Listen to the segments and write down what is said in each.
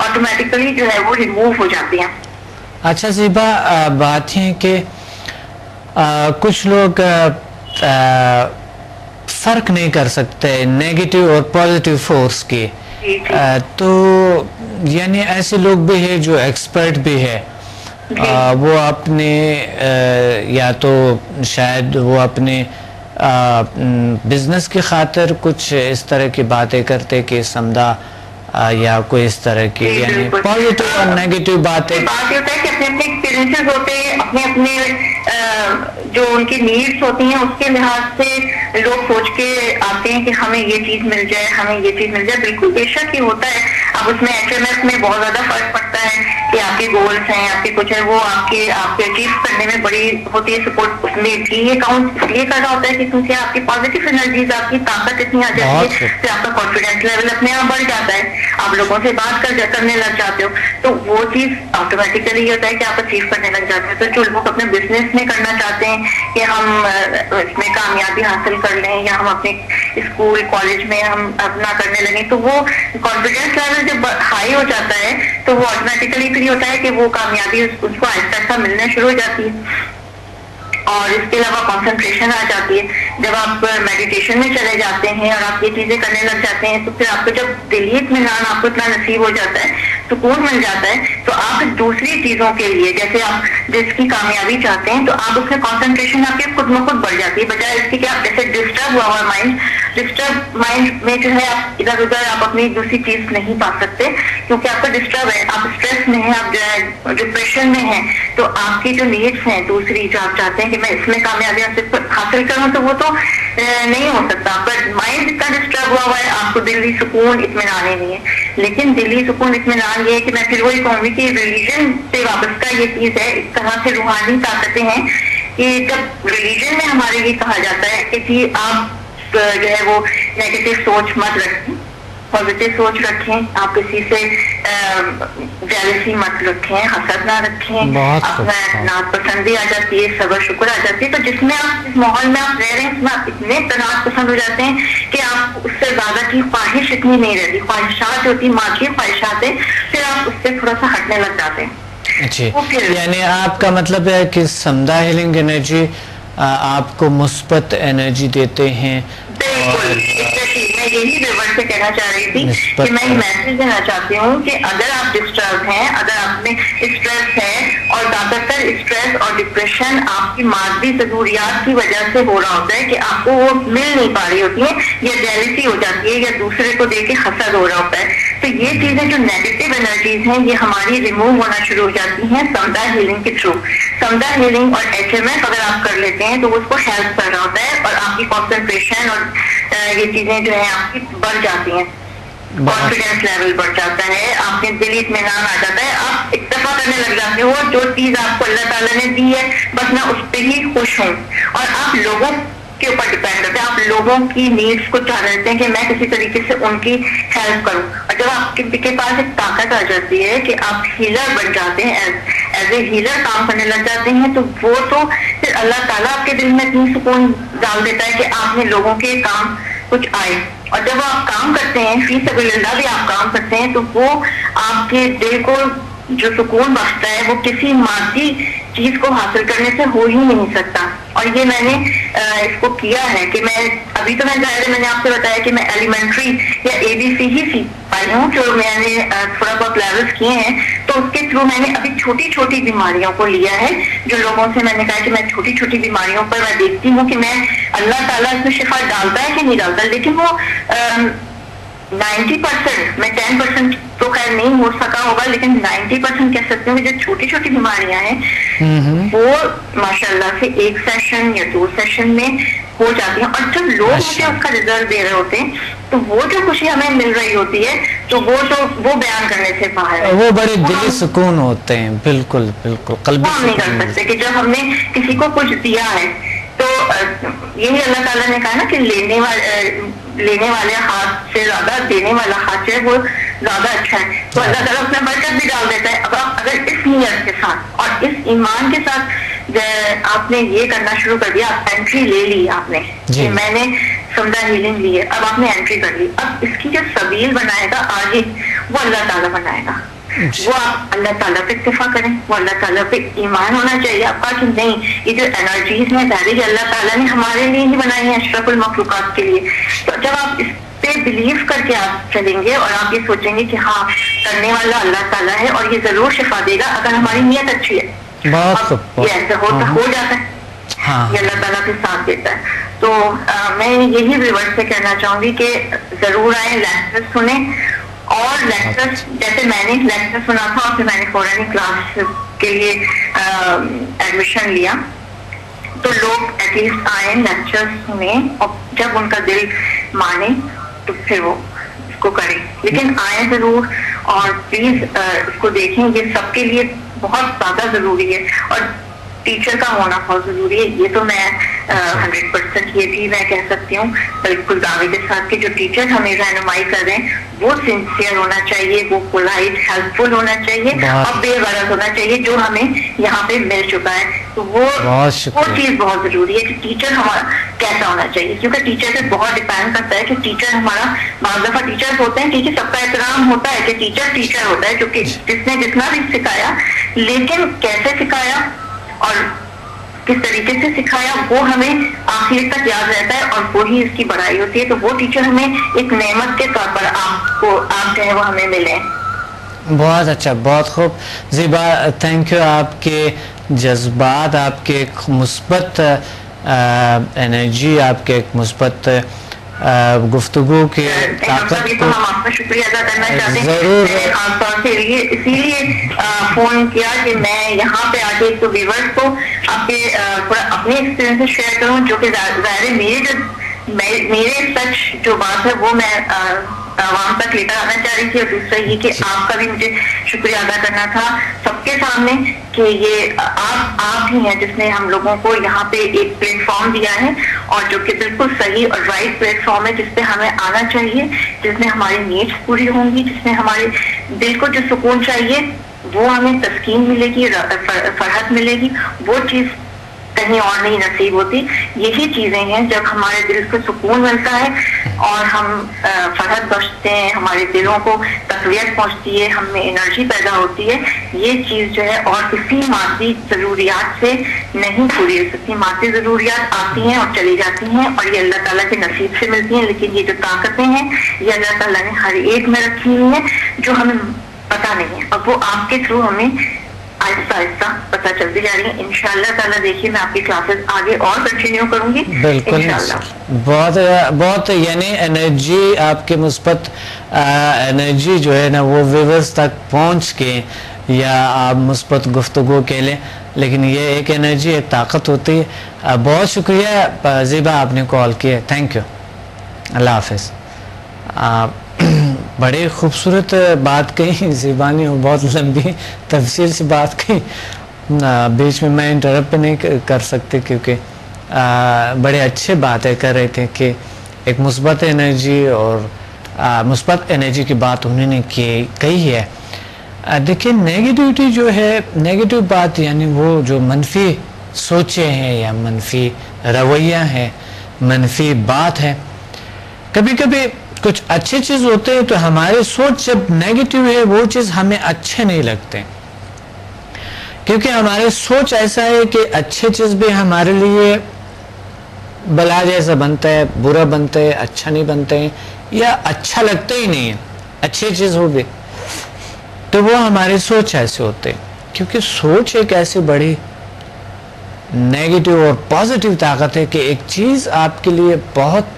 Automatically جو ہے وہ ریموو ہو جاتی ہیں. اچھا زیبا، بات ہے کہ کچھ لوگ فرق نہیں کر سکتے نیگیٹو اور پازیٹیو فورس کی، تو یعنی ایسے لوگ بھی ہیں جو ایکسپرٹ بھی ہے، وہ اپنے یا تو شاید وہ اپنے بزنس کی خاطر کچھ اس طرح کی باتیں کرتے کہ سمدھا یا کوئی اس طرح کی، یعنی پازیٹیو اور نیگیٹو باتیں. بات یہ ہوتا ہے کہ اپنے اپنے ایکسپیرینسز ہوتے ہیں، اپنے اپنے جو ان کی نیڈس ہوتی ہیں اس کے لحاظ سے لوگ سوچ کے آتے ہیں کہ ہمیں یہ چیز مل جائے، ہمیں یہ چیز مل جائے. بالکل بے شک یہ ہوتا ہے. اب اس میں HMS میں بہت زیادہ فرق پڑتا ہے کہ آپ کے گولس ہیں، آپ کے کچھ ہے، وہ آپ کے اچیو کرنے میں بڑی ہوتی ہے سپورٹ. اس میں یہ کاؤنٹ اس لیے کر رہا ہوتا ہے کہ کیونکہ آپ کی پازیٹیو انرجیز، آپ کی طاقت اتنی آ جاتی ہے کہ آپ کا کانفیڈینس لیول اپنے آپ بڑھ جاتا ہے، آپ لوگوں سے بات کرنے لگ جاتے ہو، تو وہ چیز آٹومیٹیکلی یہ ہوتا ہے کہ آپ اچیو کرنے لگ جاتے ہیں. تو جو لوگ اپنے بزنس میں کرنا چاہتے ہیں کہ ہم اس میں کامیابی حاصل کر لیں یا ہم اپنے اسکول کالج میں ہم اپنا کرنے لگیں، تو وہ کانفیڈینس لیول جب ہائی ہو جاتا ہے تو وہ آٹومیٹیکلی پھر یہ ہوتا ہے کہ وہ کامیابی اس کو آہستہ آہستہ ملنا شروع ہو جاتی ہے. اور اس کے علاوہ کانسنٹریشن آ جاتی ہے. جب آپ میڈیٹیشن میں چلے جاتے ہیں اور آپ یہ چیزیں کرنے لگ جاتے ہیں تو پھر آپ کو جب دلی اطمینان آپ کو اتنا نصیب ہو جاتا ہے، سکون مل جاتا ہے، تو آپ دوسری چیزوں کے لیے جیسے آپ جس کی کامیابی چاہتے ہیں تو آپ اس میں کانسنٹریشن آپ کے خود بخود بڑھ جاتی ہے، بجائے اس کی کہ آپ جیسے ڈسٹرب ہوا ہوا ڈسٹرب مائنڈ میں جو ہے آپ ادھر ادھر آپ اپنی دوسری چیز نہیں پا سکتے کیونکہ آپ کا ڈسٹرب ہے، آپ اسٹریس میں ہیں، آپ جو ہے ڈپریشن میں ہیں. تو آپ کی جو نیڈس ہیں دوسری جو آپ چاہتے ہیں کہ میں اس میں کامیابی حاصل کروں تو وہ تو نہیں ہو سکتا. پر مائنڈ اتنا ڈسٹرب ہوا ہے، آپ کو دلی سکون اطمینان ہی نہیں ہے. لیکن دلی سکون اطمینان یہ ہے کہ میں پھر وہی کہوں گی کہ ریلیجن سے وابستہ یہ چیز ہے، اس طرح سے روحانی طاقتیں ہیں کہ جب ریلیجن میں ہمارے یہ کہا جاتا ہے کہ جی آپ جو ہے وہ نیگیٹو سوچ مت رکھیں، پازیٹیو سوچ رکھیں، آپ کسی سے جیلسی مت رکھیں، حسد نہ رکھیں، اپنا ناز پسندی آ جاتی ہے، صبر شکر آ جاتی ہے. تو جس میں آپ جس ماحول میں آپ رہ رہے ہیں اس میں آپ اتنے تناز پسند ہو جاتے ہیں کہ آپ اس سے زیادہ کی خواہش اتنی نہیں رہتی. خواہشات جو ہوتی ماں کی خواہشات ہیں، پھر آپ اس سے تھوڑا سا ہٹنے لگ جاتے ہیں. جی، یعنی آپ کا مطلب ہے کہ سمدھا ہیلنگ انرجی آپ کو مثبت انرجی دیتے ہیں. بالکل میں یہی ریورس سے کہنا چاہ رہی تھی کہ میں یہ میسج دینا چاہتی ہوں کہ اگر آپ ڈسٹرب ہیں، اگر آپ میں اسٹریس ہے اور زیادہ تر اسٹریس اور ڈپریشن آپ کی مادی ضروریات کی وجہ سے ہو رہا ہوتا ہے کہ آپ کو وہ مل نہیں پا رہی ہوتی ہے یا جیلسی ہو جاتی ہے یا دوسرے کو دیکھ کے حسد ہو رہا ہوتا ہے، تو یہ چیزیں جو نیگیٹو انرجیز ہیں یہ ہماری ریموو ہونا شروع ہو جاتی ہیں سمدھا ہیلنگ کے تھرو. سمدھا ہیلنگ اور HMS اگر آپ کر لیتے ہیں تو اس کو ہیلپ کر رہا ہوتا ہے اور آپ کی کانسنٹریشن اور یہ چیزیں جو ہیں آپ کی بڑھ جاتی ہیں، کانفیڈینس لیول بڑھ جاتا ہے، آپ کے دل اطمینان آ جاتا ہے، آپ اکتفا کرنے لگ جاتے ہو جو چیز آپ کو اللہ تعالیٰ نے دی ہے بس میں اس پہ ہی خوش ہوں. اور آپ لوگوں کے اوپر ڈیپینڈ کرتے ہیں، آپ لوگوں کی نیڈس کو چاہ رہتے ہیں کہ میں کسی طریقے سے ان کی ہیلپ کروں. اور جب آپ کے پاس ایک طاقت آ جاتی ہے کہ آپ ہیلر بن جاتے ہیں، ایز اے ہیلر کام کرنے لگ جاتے ہیں، تو وہ تو پھر اللہ تعالیٰ آپ کے دل میں اتنی سکون ڈال دیتا ہے کہ آپ نے لوگوں کے کام کچھ آئے. اور جب آپ کام کرتے ہیں فی سبیل اللہ بھی آپ کام کرتے ہیں تو وہ آپ کے دل کو جو سکون بخشتا ہے وہ کسی مادی چیز کو حاصل کرنے سے ہو ہی نہیں سکتا. اور یہ میں نے اس کو کیا ہے کہ میں ابھی تو میں ظاہر ہے میں نے آپ سے بتایا کہ میں ایلیمنٹری یا ABC ہی سیکھ پائی ہوں جو میں نے تھوڑا بہت لیولس کیے ہیں، تو اس کے تھرو میں نے ابھی چھوٹی چھوٹی بیماریوں کو لیا ہے. جو لوگوں سے میں نے کہا کہ میں چھوٹی چھوٹی بیماریوں پر میں دیکھتی ہوں کہ میں اللہ تعالیٰ اس میں شفا ڈالتا ہے کہ نہیں ڈالتا، لیکن وہ 90%، میں 10% تو خیر نہیں ہو سکا ہوگا لیکن 90% کہہ سکتے ہیں جو چھوٹی چھوٹی بیماریاں ہیں وہ ماشاء اللہ سے 1 سیشن یا 2 سیشن میں ہو جاتی ہیں. اور جب لوگ مجھے اس کا رزلٹ دے رہے ہوتے ہیں تو وہ جو خوشی ہمیں مل رہی ہوتی ہے تو وہ بیان کرنے سے باہر ہے، وہ بڑے دلی سکون ہوتے ہیں. بالکل بالکل قلبی ہم نہیں کر سکتے کہ جب ہم نے کسی کو کچھ دیا ہے تو یہی اللہ تعالیٰ نے کہا نا کہ لینے والے ہاتھ سے زیادہ دینے والا ہاتھ جو ہے وہ زیادہ اچھا ہے. تو اللہ تعالیٰ اس میں برکت بھی ڈال دیتا ہے. اب آپ اگر اس نیت کے ساتھ اور اس ایمان کے ساتھ آپ نے یہ کرنا شروع کر دیا، آپ انٹری لے لی آپ نے کہ میں نے سمدھا ہیلنگ لی ہے، اب آپ نے انٹری کر لی، اب اس کی جو سبیل بنائے گا آگے وہ اللہ تعالیٰ بنائے گا. وہ آپ اللہ تعالیٰ پہ اکتفا کریں, وہ اللہ تعالیٰ پہ ایمان ہونا چاہیے آپ کا کہ نہیں یہ جو انرجیز ہیں ظاہر اللہ تعالیٰ نے ہمارے لیے ہی بنائی ہیں, اشرف المخلوقات کے لیے. تو جب آپ اس پہ بلیو کر کے آپ چلیں گے اور آپ یہ سوچیں گے کہ ہاں کرنے والا اللہ تعالیٰ ہے اور یہ ضرور شفا دے گا اگر ہماری نیت اچھی ہے, یہ ایسا ہو جاتا ہے, یہ اللہ تعالیٰ کے ساتھ دیتا ہے. تو میں یہی ریورس سے کہنا چاہوں گی کہ ضرور آئیں, لیکچر سنیں, اور لیکچر جیسے میں نے لیکچر سنا تھا اور پھر میں نے فوراً کلاس کے لیے ایڈمیشن لیا. تو لوگ ایٹ لیسٹ آئیں, لیکچر سنیں, اور جب ان کا دل مانے تو پھر وہ اس کو کریں, لیکن آئیں ضرور اور پلیز اس کو دیکھیں. یہ سب کے لیے بہت زیادہ ضروری ہے اور ٹیچر کا ہونا بہت ضروری ہے. یہ تو میں 100% یہ بھی میں کہہ سکتی ہوں بالکل دعوے کے ساتھ کہ جو ٹیچر ہمیں رہنمائی کر رہے ہیں وہ سنسیئر ہونا چاہیے, وہ پولائٹ ہیلپ فل ہونا چاہیے اور بے غرض ہونا چاہیے جو ہمیں یہاں پہ مل چکا ہے. تو وہ چیز بہت ضروری ہے کہ ٹیچر ہمارا کیسا ہونا چاہیے, کیونکہ ٹیچر پہ بہت ڈپینڈ کرتا ہے کہ ٹیچر ہمارا. بعض دفعہ ٹیچر ہوتے ہیں ٹھیک ہے, سب کا احترام ہوتا ہے کہ ٹیچر ہوتا ہے جو کہ جس نے جتنا بھی سکھایا, لیکن کیسے سکھایا اور کس طریقے سے سکھایا وہ ہمیں آخر تک یاد رہتا ہے اور وہی اس کی بڑائی ہوتی ہے. تو وہ ٹیچر ہمیں ایک نعمت کے طور پر آپ جو ہے وہ ہمیں ملے. بہت اچھا, بہت خوب زیبا, تھینک یو. آپ کے جذبات, آپ کے ایک مثبت انرجی, آپ کے ایک مثبت گفتگو کے طاقت کو ہم آپ کا شکریہ ادا کرنا چاہتے ہیں. ضرور خاص طور سے اسی لیے فون کیا کہ میں یہاں پہ آ کے ایک تو ویورز کو آپ کے اپنے ایکسپیرینس شیئر کروں, جو کہ ظاہر میرے سچ جو بات ہے وہ میں عوام تک لے کر آنا چاہ رہی تھی, اور دوسرا یہ کہ آپ کا بھی مجھے شکریہ ادا کرنا تھا سب کے سامنے کہ یہ آپ ہی ہیں جس نے ہم لوگوں کو یہاں پہ ایک پلیٹ فارم دیا ہے, اور جو کہ بالکل صحیح اور رائٹ پلیٹ فارم ہے جس پہ ہمیں آنا چاہیے, جس میں ہماری نیڈس پوری ہوں گی, جس میں ہمارے دل کو جو سکون چاہیے وہ ہمیں تسکین ملے گی, فرحت ملے گی. وہ چیز کہیں اور نہیں نصیب ہوتی. یہی چیزیں ہیں جب ہمارے دل کو سکون ملتا ہے اور ہم فرحت بخشتے ہیں, ہمارے دلوں کو تقویت پہنچتی ہے, ہم میں انرجی پیدا ہوتی ہے. یہ چیز جو ہے اور کسی مادی ضروریات سے نہیں پوری ہو سکتی. مادی ضروریات آتی ہیں اور چلی جاتی ہیں اور یہ اللہ تعالیٰ کے نصیب سے ملتی ہیں, لیکن یہ جو طاقتیں ہیں یہ اللہ تعالیٰ نے ہر ایک میں رکھی ہوئی ہیں جو ہمیں پتہ نہیں ہے, اور وہ آپ کے تھرو ہمیں آہستہ آہستہ پتہ چلتی جا رہی ہے. انشاءاللہ تعالیٰ دیکھیے میں آپ کی کلاسز آگے اور کنٹینیو کروں گی. بالکل بہت یعنی انرجی, آپ کے مثبت انرجی جو ہے نا وہ ویورز تک پہنچ کے, یا آپ مثبت گفتگو کے لیں, لیکن یہ ایک انرجی, ایک طاقت ہوتی ہے. بہت شکریہ زیبا, آپ نے کال کیا, تھینک یو, اللہ حافظ. بڑی خوبصورت بات کہی زیبا نے, اور بہت لمبی تفصیل سے بات کہی. بیچ میں انٹرپٹ نہیں کر سکتے کیونکہ بڑے اچھے باتیں کر رہے تھے کہ ایک مثبت انرجی اور مثبت انرجی کی بات انہوں نے کہی ہے. دیکھیں نیگیٹیوٹی جو ہے, نیگیٹیو بات یعنی وہ جو منفی سوچیں ہیں یا منفی رویہ ہے, منفی بات ہے. کبھی کبھی کچھ اچھے چیز ہوتے ہیں تو ہماری سوچ جب نیگیٹیو ہے وہ چیز ہمیں اچھے نہیں لگتے, کیونکہ ہماری سوچ ایسا ہے کہ اچھے چیز بھی ہمارے لیے بلا جیسا بنتا ہے, برا بنتا ہے, اچھا نہیں بنتا ہے, یا اچھا لگتا ہی نہیں ہے اچھی چیز ہو بھی, تو وہ ہماری سوچ ایسے ہوتے. کیونکہ سوچ ایک ایسی بڑی نیگیٹیو اور پازیٹیو طاقت ہے کہ ایک چیز آپ کے لیے بہت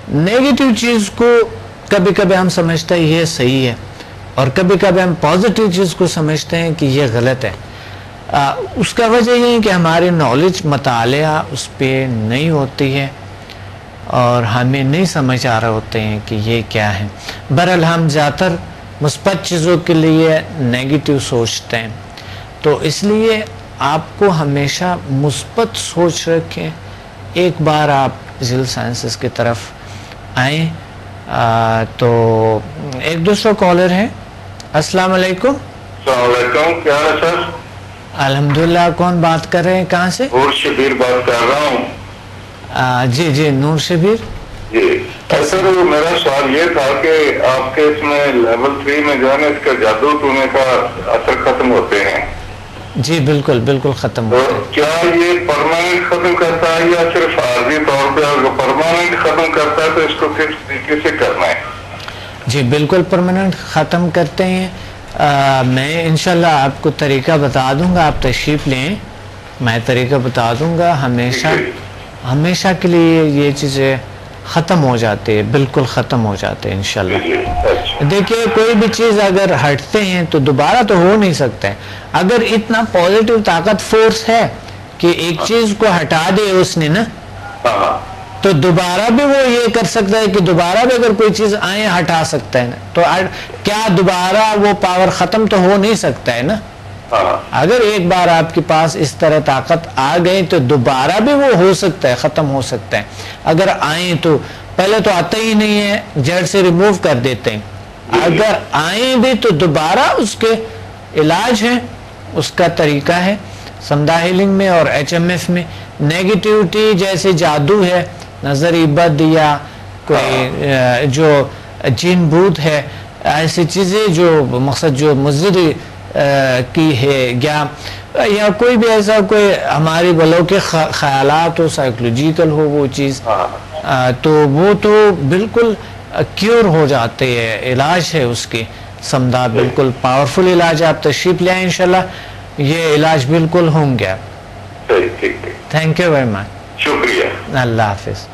نیگیٹیو چیز کو کبھی کبھی ہم سمجھتے ہیں یہ صحیح ہے, اور کبھی کبھی ہم پازیٹیو چیز کو سمجھتے ہیں کہ یہ غلط ہے. اس کا وجہ یہ ہے کہ ہماری نالج, مطالعہ اس پہ نہیں ہوتی ہے اور ہمیں نہیں سمجھ آ رہے ہوتے ہیں کہ یہ کیا ہے. بہرحال ہم زیادہ تر مثبت چیزوں کے لیے نیگیٹیو سوچتے ہیں, تو اس لیے آپ کو ہمیشہ مثبت سوچ رکھیں. ایک بار آپ ذیل سائنسز کی طرف آئیں. تو ایک دوسرا کالر ہے. السلام علیکم. السلام علیکم, کیا ہے سر؟ الحمدللہ. کون بات کر رہے ہیں, کہاں سے؟ نور شبیر بات کر رہا ہوں. جی نور شبیر جی. سر میرا سوال یہ تھا کہ آپ کے اس میں لیول 3 میں جو ہے نا اس کا جادو ٹونے کا اثر ختم ہوتے ہیں. جی بالکل بالکل ختم ہوتے ہیں. کیا یہ پرماننٹ ختم کرتا ہے یا صرف عارضی طور پہ؟ اگر پرماننٹ ختم کرتا ہے تو اس کو کس طریقے سے کرنا ہے؟ جی بالکل پرماننٹ ختم کرتے ہیں. میں انشاءاللہ آپ کو طریقہ بتا دوں گا, آپ تشریف لیں, میں طریقہ بتا دوں گا. ہمیشہ کے لیے یہ چیزیں ختم ہو جاتے ہیں, بالکل ختم ہو جاتے ہیں انشاءاللہ. دیکھیے کوئی بھی چیز اگر ہٹتے ہیں تو دوبارہ تو ہو نہیں سکتا ہے. اگر اتنا پازیٹیو طاقت فورس ہے کہ ایک چیز کو ہٹا دے اس نے نا, تو دوبارہ بھی وہ یہ کر سکتا ہے کہ دوبارہ بھی اگر کوئی چیز آئے ہٹا سکتا ہے نا. تو کیا دوبارہ وہ پاور ختم تو ہو نہیں سکتا ہے نا. اگر ایک بار آپ کے پاس اس طرح طاقت آ گئی تو دوبارہ بھی وہ ہو سکتا ہے, ختم ہو سکتا ہے. اگر آئیں تو پہلے تو آتا ہی نہیں ہے, جڑ سے ریموو کر دیتے ہیں. اگر آئیں بھی تو دوبارہ اس کے علاج ہے, اس کا طریقہ ہے. سمدھا ہیلنگ میں اور HMF میں نیگیٹیوٹی جیسے جادو ہے, نظری بد یا کوئی جو جن بھوت ہے, ایسی چیزیں جو مقصد جو مضر کی ہے یا کوئی بھی ایسا کوئی ہماری بلوں کے خیالات ہو, سائیکولوجیکل ہو وہ چیز, تو وہ تو بالکل کیور ہو جاتے ہیں. علاج ہے اس کے سمدھا, بالکل پاورفل علاج. آپ تشریف لے آئیں انشاءاللہ, یہ علاج بالکل ہوں گے. ٹھیک. Thank you very much. شکریہ. اللہ حافظ.